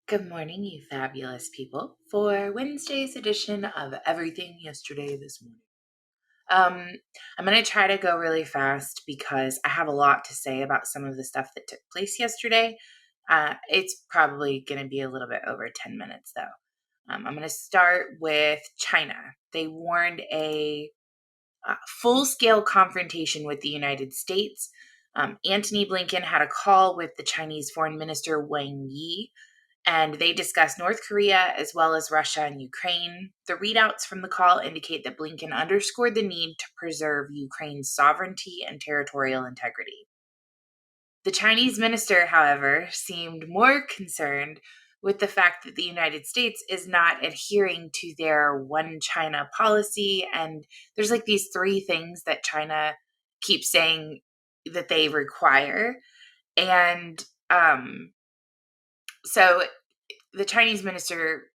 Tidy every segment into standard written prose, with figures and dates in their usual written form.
Good morning, you fabulous people, for Wednesday's edition of Everything Yesterday This Morning. Um, I'm going to try to go really fast because I have a lot to say about some of the stuff that took place yesterday. It's probably going to be a little bit over 10 minutes, though. I'm going to start with China. They warned a full-scale confrontation with the United States. Antony Blinken had a call with the Chinese Foreign Minister Wang Yi, and they discussed North Korea as well as Russia and Ukraine. The readouts from the call indicate that Blinken underscored the need to preserve Ukraine's sovereignty and territorial integrity. The Chinese minister, however, seemed more concerned with the fact that the United States is not adhering to their one China policy. And there's like these three things that China keeps saying that they require. And so the Chinese minister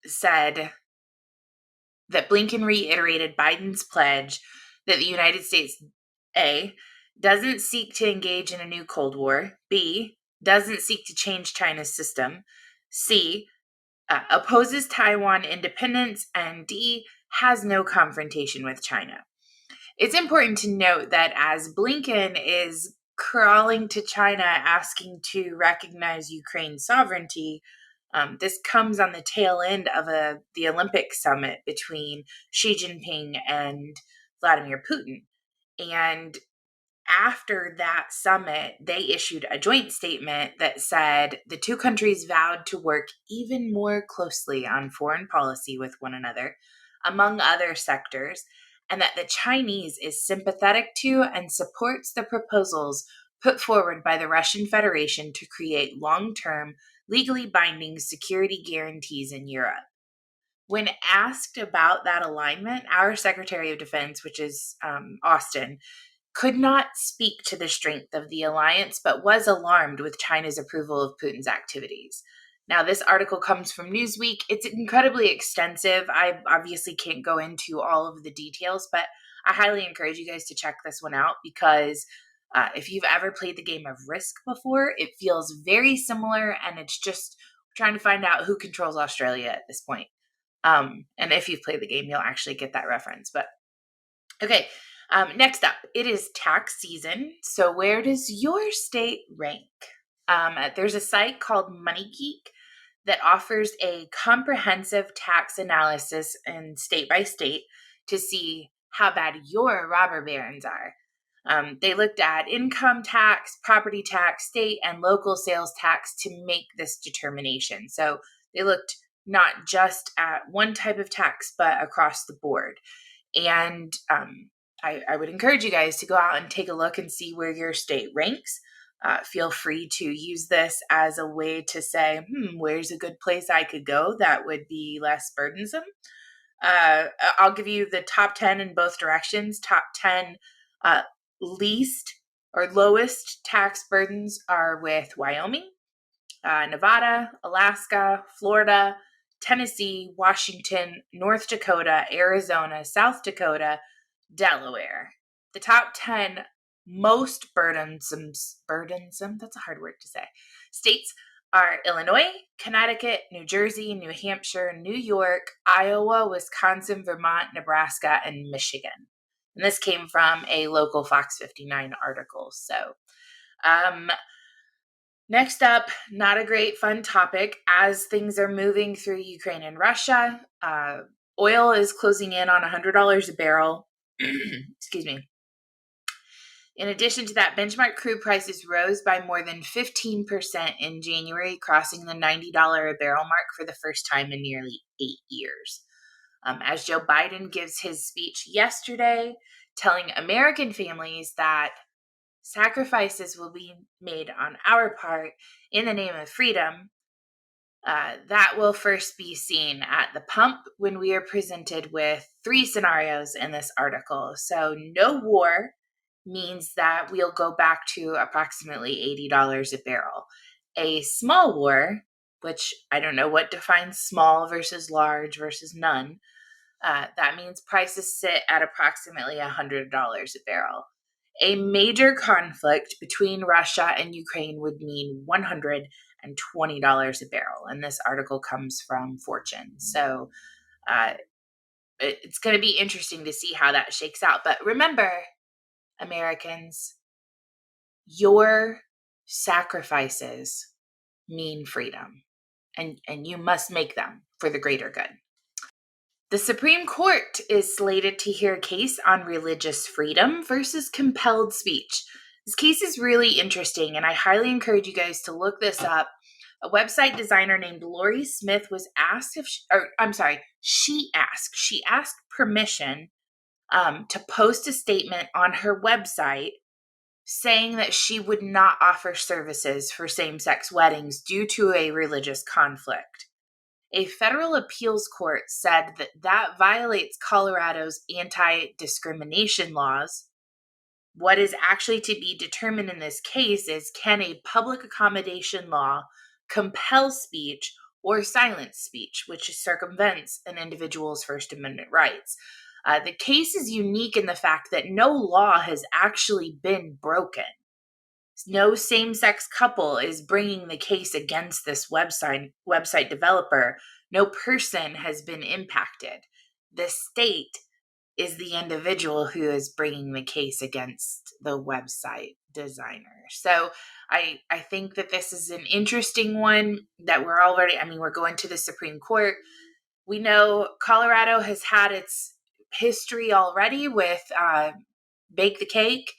said that Blinken reiterated Biden's pledge that the United States, A, doesn't seek to engage in a new Cold War, B, doesn't seek to change China's system, C, opposes Taiwan independence, and D, has no confrontation with China. It's important to note that as Blinken is crawling to China asking to recognize Ukraine's sovereignty, this comes on the tail end of the Olympic summit between Xi Jinping and Vladimir Putin. And after that summit, they issued a joint statement that said the two countries vowed to work even more closely on foreign policy with one another, among other sectors, and that the Chinese is sympathetic to and supports the proposals put forward by the Russian Federation to create long-term, legally binding security guarantees in Europe. When asked about that alignment, our Secretary of Defense, which is Austin, could not speak to the strength of the alliance, but was alarmed with China's approval of Putin's activities. Now, this article comes from Newsweek. It's incredibly extensive. I obviously can't go into all of the details, but I highly encourage you guys to check this one out because if you've ever played the game of Risk before, it feels very similar, and it's just trying to find out who controls Australia at this point. And if you've played the game, you'll actually get that reference. But okay, next up, it is tax season. So where does your state rank? There's a site called MoneyGeek that offers a comprehensive tax analysis in state by state to see how bad your robber barons are. They looked at income tax, property tax, state and local sales tax to make this determination. So they looked not just at one type of tax, but across the board. And I would encourage you guys to go out and take a look and see where your state ranks. Feel free to use this as a way to say, where's a good place I could go that would be less burdensome? I'll give you the top 10 in both directions. Top 10 least or lowest tax burdens are with Wyoming, Nevada, Alaska, Florida, Tennessee, Washington, North Dakota, Arizona, South Dakota, Delaware. The top 10 most burdensome, that's a hard word to say, states are Illinois, Connecticut, New Jersey, New Hampshire, New York, Iowa, Wisconsin, Vermont, Nebraska, and Michigan. And this came from a local Fox 59 article. So, next up, not a great fun topic. As things are moving through Ukraine and Russia, oil is closing in on $100 a barrel. Excuse me. In addition to that, benchmark crude prices rose by more than 15% in January, crossing the $90 a barrel mark for the first time in nearly 8 years. As Joe Biden gives his speech yesterday, telling American families that sacrifices will be made on our part in the name of freedom, that will first be seen at the pump when we are presented with 3 scenarios in this article. So no war means that we'll go back to approximately $80 a barrel. A small war, which I don't know what defines small versus large versus none, that means prices sit at approximately $100 a barrel. A major conflict between Russia and Ukraine would mean $120 a barrel. And this article comes from Fortune. So it's going to be interesting to see how that shakes out. But remember, Americans, your sacrifices mean freedom, and you must make them for the greater good. The Supreme Court is slated to hear a case on religious freedom versus compelled speech. This case is really interesting, and I highly encourage you guys to look this up. A website designer named Lori Smith was asked if she asked permission to post a statement on her website saying that she would not offer services for same-sex weddings due to a religious conflict. A federal appeals court said that violates Colorado's anti-discrimination laws. What is actually to be determined in this case is, can a public accommodation law compel speech or silence speech, which circumvents an individual's First Amendment rights? The case is unique in the fact that no law has actually been broken. No same-sex couple is bringing the case against this website developer. No person has been impacted. The state is the individual who is bringing the case against the website designer. So I think that this is an interesting one that we're going to the Supreme Court. We know Colorado has had its history already with Bake the Cake,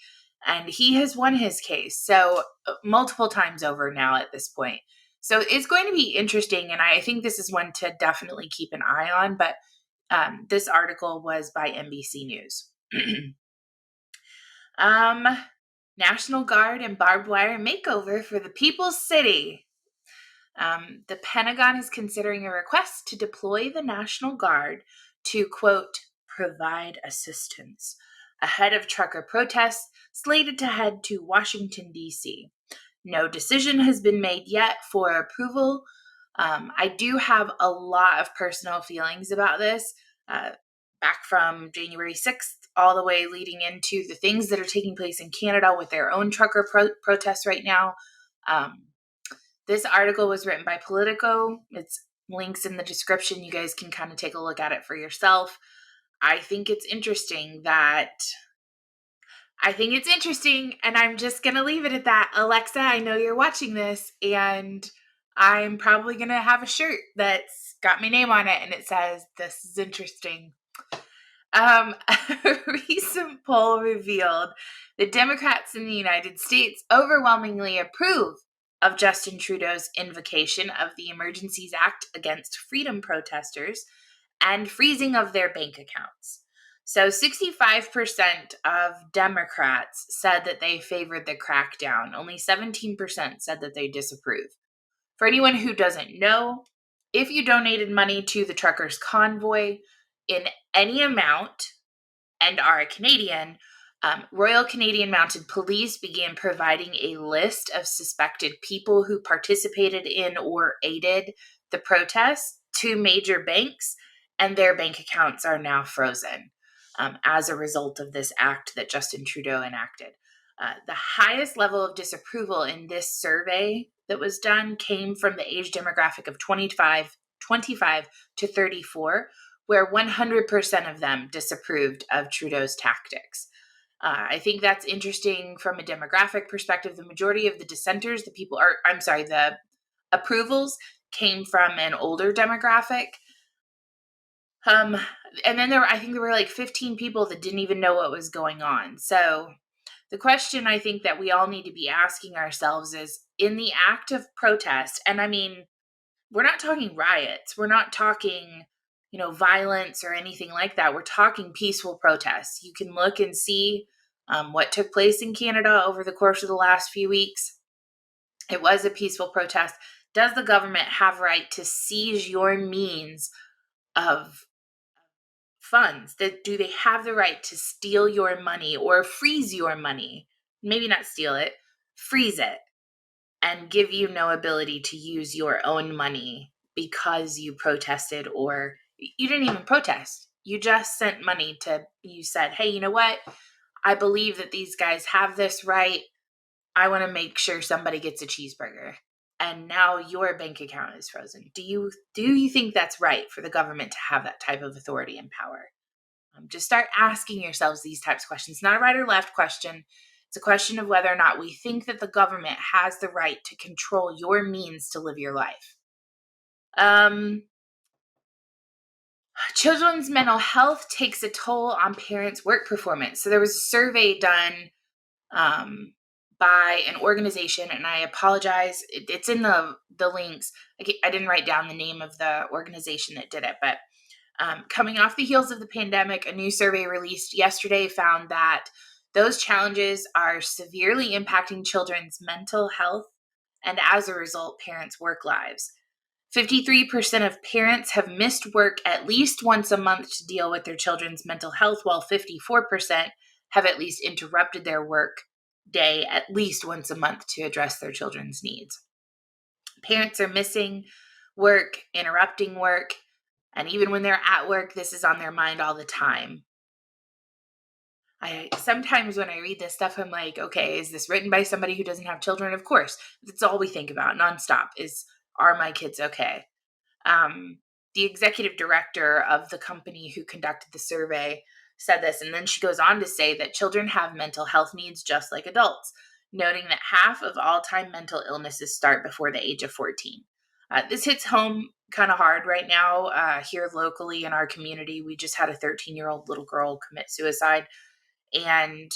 and he has won his case. So multiple times over now at this point. So it's going to be interesting, and I think this is one to definitely keep an eye on. But this article was by NBC News. National Guard and barbed wire makeover for the People's City. The Pentagon is considering a request to deploy the National Guard to, quote, provide assistance ahead of trucker protests slated to head to Washington, D.C. No decision has been made yet for approval. I do have a lot of personal feelings about this, back from January 6th all the way leading into the things that are taking place in Canada with their own trucker protests right now. This article was written by Politico. It's links in the description. You guys can kind of take a look at it for yourself. I think it's interesting, and I'm just going to leave it at that. Alexa, I know you're watching this, and I'm probably going to have a shirt that's got my name on it, and it says, "This is interesting." A recent poll revealed that Democrats in the United States overwhelmingly approve of Justin Trudeau's invocation of the Emergencies Act against freedom protesters and freezing of their bank accounts. So 65% of Democrats said that they favored the crackdown. Only 17% said that they disapprove. For anyone who doesn't know, if you donated money to the truckers' convoy in any amount and are a Canadian, Royal Canadian Mounted Police began providing a list of suspected people who participated in or aided the protests to major banks, and their bank accounts are now frozen as a result of this act that Justin Trudeau enacted. The highest level of disapproval in this survey that was done came from the age demographic of 25 to 34, where 100% of them disapproved of Trudeau's tactics. I think that's interesting from a demographic perspective. The majority of the dissenters, the approvals came from an older demographic. And then there were like 15 people that didn't even know what was going on. So the question I think that we all need to be asking ourselves is, in the act of protest, and I mean, we're not talking riots, we're not talking, violence or anything like that. We're talking peaceful protests. You can look and see what took place in Canada over the course of the last few weeks. It was a peaceful protest. Does the government have right to seize your means of funds? Do they have the right to steal your money or freeze your money? Maybe not steal it, freeze it, and give you no ability to use your own money because you protested, or you didn't even protest. You just sent money you said, hey, you know what? I believe that these guys have this right. I want to make sure somebody gets a cheeseburger. and now your bank account is frozen. Do you think that's right for the government to have that type of authority and power? Just start asking yourselves these types of questions. Not a right or left question. It's a question of whether or not we think that the government has the right to control your means to live your life. Children's mental health takes a toll on parents' work performance. So there was a survey done by an organization, and I apologize, it's in the links. I didn't write down the name of the organization that did it, but coming off the heels of the pandemic, a new survey released yesterday found that those challenges are severely impacting children's mental health and, as a result, parents' work lives. 53% of parents have missed work at least once a month to deal with their children's mental health, while 54% have at least interrupted their work day at least once a month to address their children's needs. Parents are missing work, interrupting work, and even when they're at work, this is on their mind all the time. Sometimes when I read this stuff, I'm like, okay, is this written by somebody who doesn't have children? Of course. That's all we think about nonstop is, are my kids okay? The executive director of the company who conducted the survey said this, and then she goes on to say that children have mental health needs just like adults, noting that half of all-time mental illnesses start before the age of 14. This hits home kind of hard right now here locally in our community. We just had a 13-year-old little girl commit suicide, and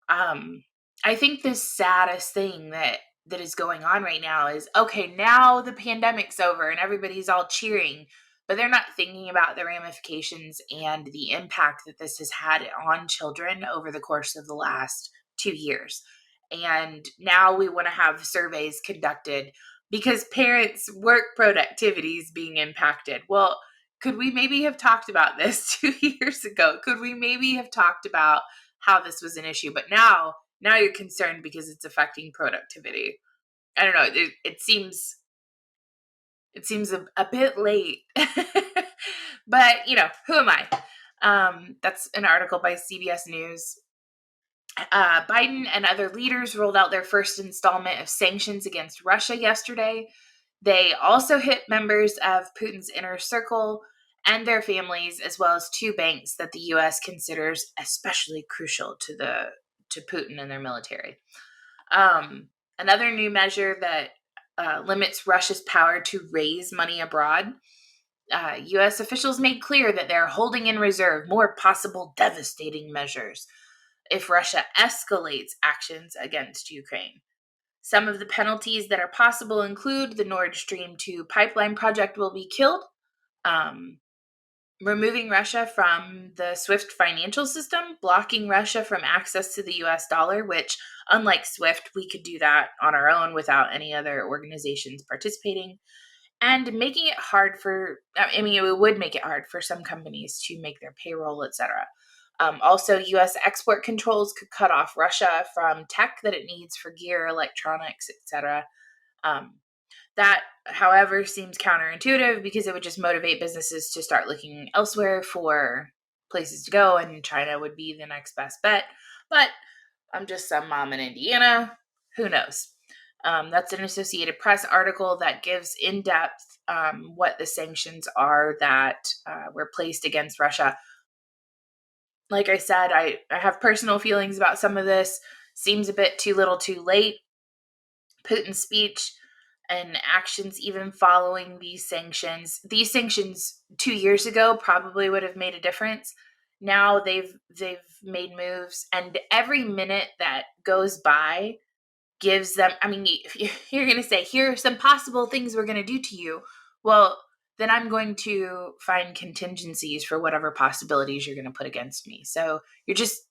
I think the saddest thing that is going on right now is, okay, now the pandemic's over and everybody's all cheering, but they're not thinking about the ramifications and the impact that this has had on children over the course of the last 2 years. And now we want to have surveys conducted because parents' work productivity is being impacted. Well, could we maybe have talked about this 2 years ago? Could we maybe have talked about how this was an issue? But now you're concerned because it's affecting productivity. I don't know. It seems a bit late, but who am I? That's an article by CBS News. Biden and other leaders rolled out their first installment of sanctions against Russia yesterday. They also hit members of Putin's inner circle and their families, as well as 2 banks that the U.S. considers especially crucial to Putin and their military. Another new measure that limits Russia's power to raise money abroad. U.S. officials made clear that they're holding in reserve more possible devastating measures if Russia escalates actions against Ukraine. Some of the penalties that are possible include the Nord Stream 2 pipeline project will be killed, removing Russia from the SWIFT financial system, blocking Russia from access to the US dollar, which, unlike SWIFT, we could do that on our own without any other organizations participating, and making it hard it would make it hard for some companies to make their payroll, etc. Also, U.S. export controls could cut off Russia from tech that it needs for gear, electronics, etc. That, however, seems counterintuitive because it would just motivate businesses to start looking elsewhere for places to go, and China would be the next best bet. But I'm just some mom in Indiana. Who knows? That's an Associated Press article that gives in depth what the sanctions are that were placed against Russia. Like I said, I have personal feelings about some of this. Seems a bit too little too late. Putin's speech and actions even following these sanctions 2 years ago probably would have made a difference. Now they've made moves, and every minute that goes by gives them, if you're going to say, here are some possible things we're going to do to you, well, then I'm going to find contingencies for whatever possibilities you're going to put against me. So you're just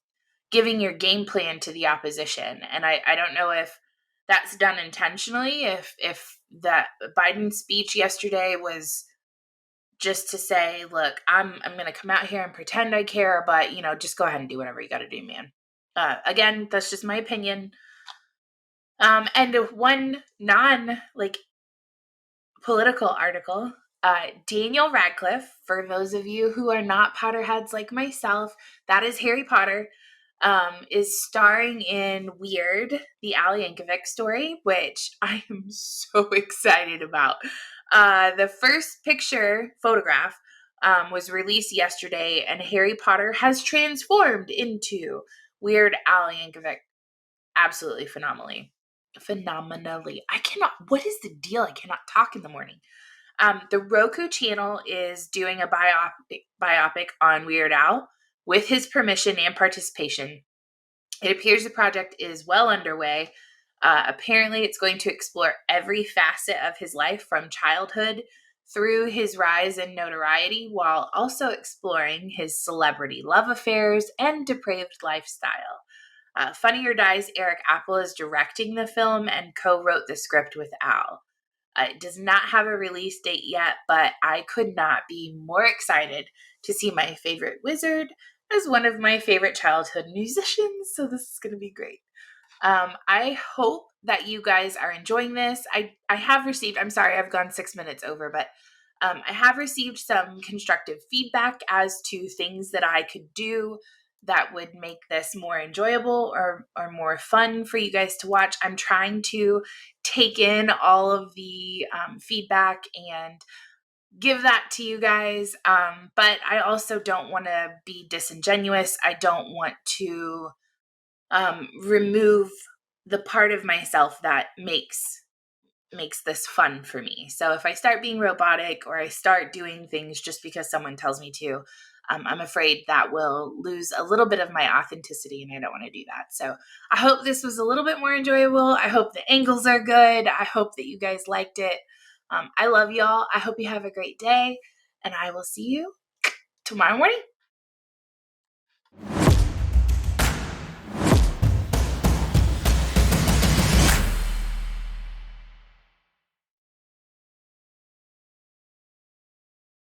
giving your game plan to the opposition. And I don't know if that's done intentionally, if that Biden speech yesterday was just to say, look, I'm going to come out here and pretend I care, but, just go ahead and do whatever you got to do, man. Again, that's just my opinion. And one political article, Daniel Radcliffe, for those of you who are not Potterheads like myself, that is Harry Potter. is starring in Weird, the Al Yankovic story, which I am so excited about. The first photograph, was released yesterday, and Harry Potter has transformed into Weird Al Yankovic absolutely phenomenally. What is the deal? I cannot talk in the morning. The Roku channel is doing a biopic on Weird Al with his permission and participation. It appears the project is well underway. Apparently, it's going to explore every facet of his life from childhood through his rise in notoriety, while also exploring his celebrity love affairs and depraved lifestyle. Funny or Die's Eric Apple is directing the film and co-wrote the script with Al. It does not have a release date yet, but I could not be more excited to see my favorite wizard as one of my favorite childhood musicians. So this is going to be great. I hope that you guys are enjoying this. I have received, I'm sorry, I've gone 6 minutes over, but I have received some constructive feedback as to things that I could do that would make this more enjoyable or more fun for you guys to watch. I'm trying to take in all of the feedback and give that to you guys. But I also don't want to be disingenuous. I don't want to remove the part of myself that makes this fun for me. So if I start being robotic or I start doing things just because someone tells me to, I'm afraid that will lose a little bit of my authenticity, and I don't want to do that. So I hope this was a little bit more enjoyable. I hope the angles are good. I hope that you guys liked it. I love y'all. I hope you have a great day, and I will see you tomorrow morning.